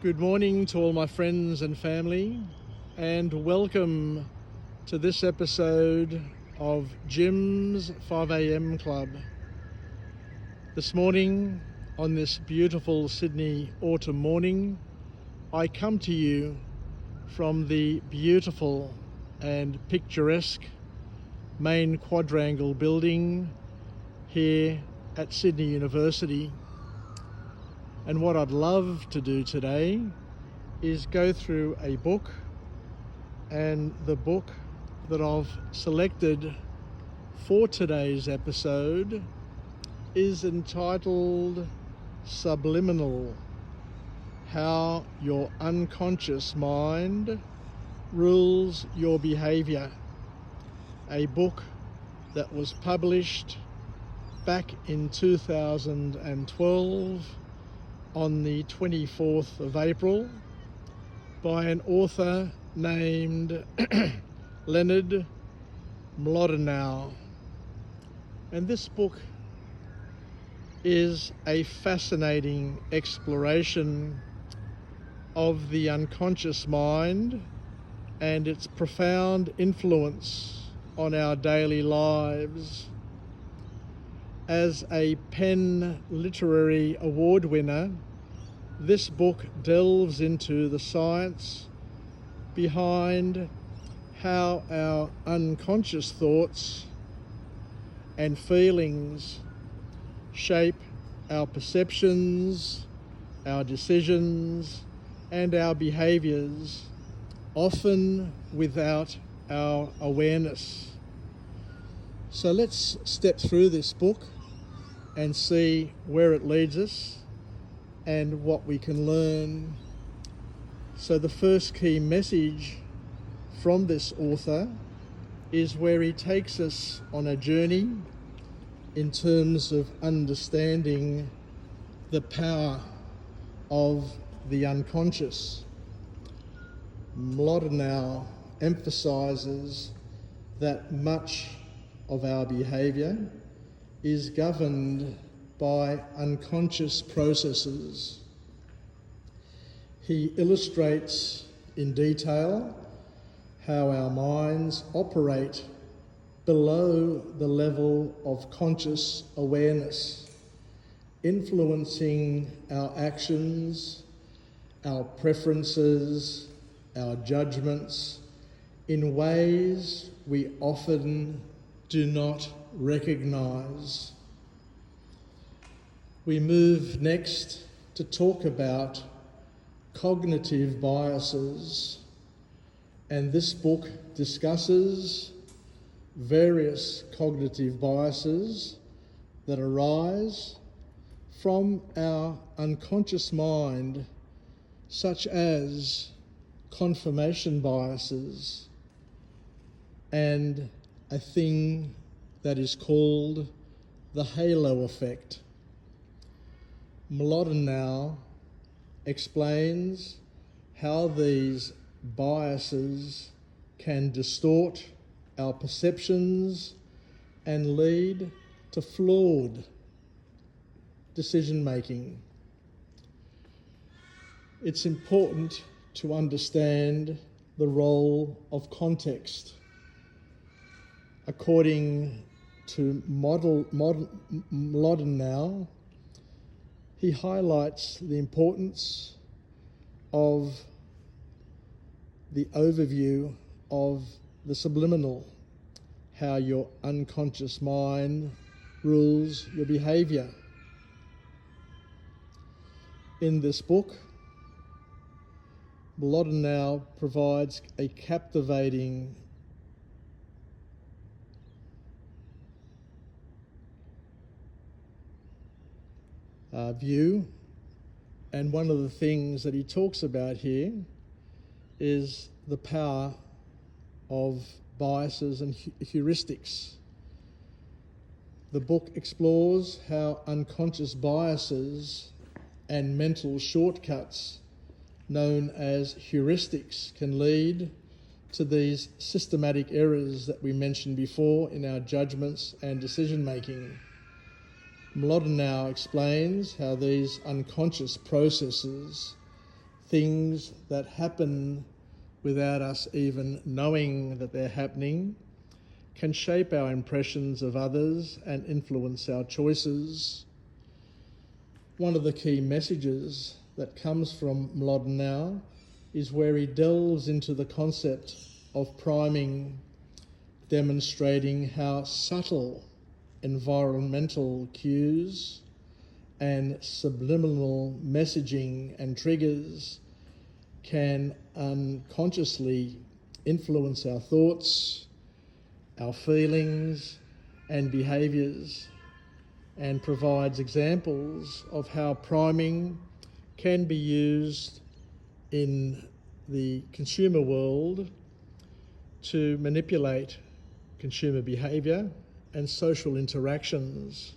Good morning to all my friends and family, and welcome to this episode of Jim's 5am Club. This morning, on this beautiful Sydney autumn morning, I come to you from the beautiful and picturesque main quadrangle building here at Sydney University. And what I'd love to do today is go through a book, and the book that I've selected for today's episode is entitled Subliminal: How Your Unconscious Mind Rules Your Behaviour. A book that was published back in 2012 on the 24th of April by an author named Leonard Mlodinow. And this book is a fascinating exploration of the unconscious mind and its profound influence on our daily lives. As a Penn Literary Award winner, this book delves into the science behind how our unconscious thoughts and feelings shape our perceptions, our decisions, and our behaviours, often without our awareness. So let's step through this book and see where it leads us and what we can learn. So the first key message from this author is where he takes us on a journey in terms of understanding the power of the unconscious. Mlodinow emphasises that much of our behaviour is governed by unconscious processes. He illustrates in detail how our minds operate below the level of conscious awareness, influencing our actions, our preferences, our judgments in ways we often do not recognise. We move next to talk about cognitive biases, and this book discusses various cognitive biases that arise from our unconscious mind, such as confirmation biases and a thing that is called the halo effect. Mlodinow explains how these biases can distort our perceptions and lead to flawed decision-making. It's important to understand the role of context. According to Mlodinow, he highlights the importance of the overview of the subliminal, how your unconscious mind rules your behaviour. In this book, Mlodinow provides a captivating view, and one of the things that he talks about here is the power of biases and heuristics. The book explores how unconscious biases and mental shortcuts known as heuristics can lead to these systematic errors that we mentioned before in our judgments and decision making. Mlodinow explains how these unconscious processes things that happen without us even knowing that they're happening can shape our impressions of others and influence our choices. One of the key messages that comes from Mlodinow is where he delves into the concept of priming, demonstrating how subtle environmental cues and subliminal messaging and triggers can unconsciously influence our thoughts, our feelings and behaviours, and provides examples of how priming can be used in the consumer world to manipulate consumer behaviour and social interactions.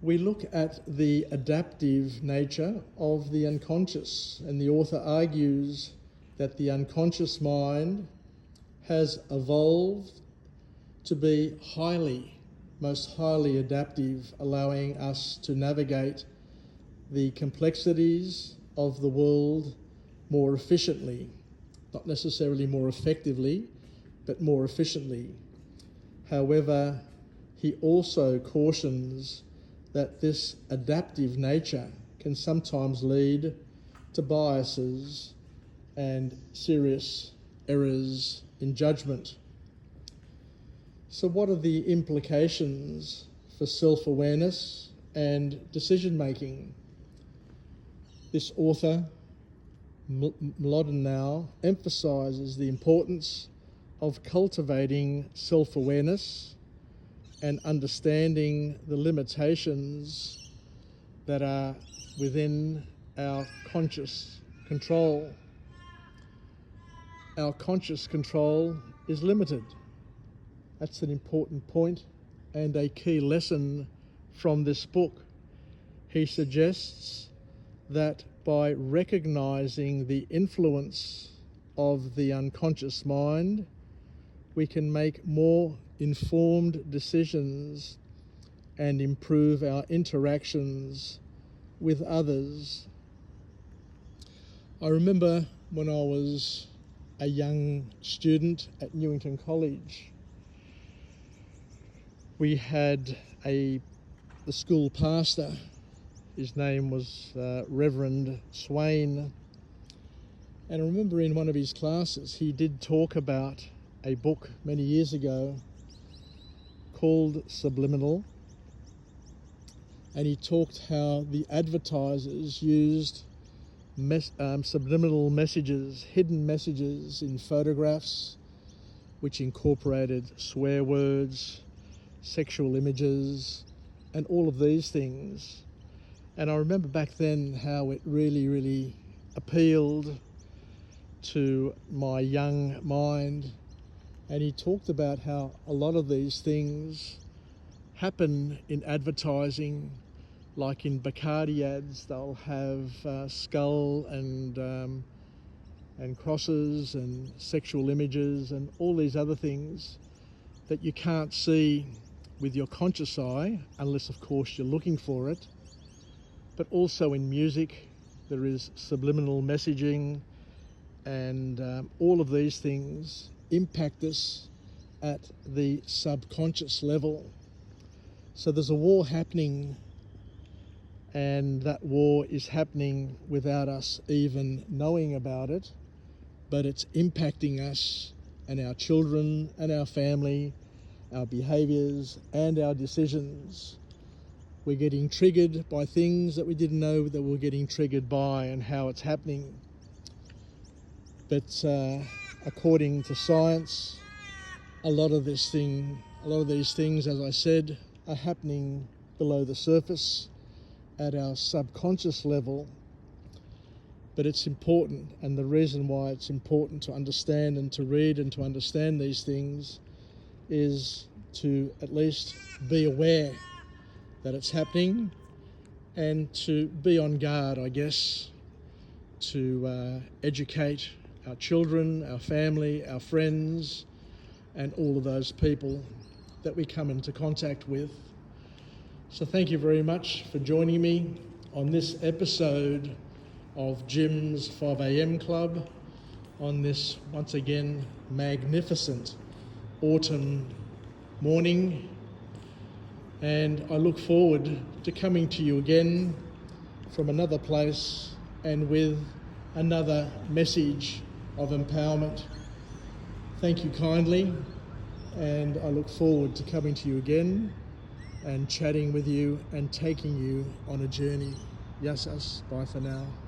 We look at the adaptive nature of the unconscious, and the author argues that the unconscious mind has evolved to be most highly adaptive, allowing us to navigate the complexities of the world more efficiently, not necessarily more effectively, but more efficiently. However, he also cautions that this adaptive nature can sometimes lead to biases and serious errors in judgment. So what are the implications for self-awareness and decision-making? This author, Mlodinow, emphasises the importance of cultivating self-awareness and understanding the limitations that are within our conscious control. Our conscious control is limited. That's an important point and a key lesson from this book. He suggests that by recognising the influence of the unconscious mind, we can make more informed decisions and improve our interactions with others. I remember when I was a young student at Newington College, we had the school pastor. His name was Reverend Swain. And I remember in one of his classes, he did talk about a book many years ago called Subliminal. And he talked how the advertisers used subliminal messages, hidden messages in photographs, which incorporated swear words, sexual images, and all of these things. And I remember back then how it really, really appealed to my young mind. And he talked about how a lot of these things happen in advertising, like in Bacardi ads. They'll have skull and crosses and sexual images and all these other things that you can't see with your conscious eye, unless of course you're looking for it. But also in music, there is subliminal messaging, and all of these things impact us at the subconscious level. So there's a war happening, and that war is happening without us even knowing about it, but it's impacting us and our children and our family, our behaviours and our decisions. We're getting triggered by things that we didn't know that we're getting triggered by, and how it's happening. But according to science, a lot of these things, as I said, are happening below the surface at our subconscious level. But it's important, and the reason why it's important to understand and to read and to understand these things is to at least be aware that it's happening, and to be on guard, I guess, to educate our children, our family, our friends, and all of those people that we come into contact with. So thank you very much for joining me on this episode of Jim's 5 a.m. club on this, once again, magnificent autumn morning. And I look forward to coming to you again from another place and with another message of empowerment. Thank you kindly, and I look forward to coming to you again and chatting with you and taking you on a journey. Yasas, bye for now.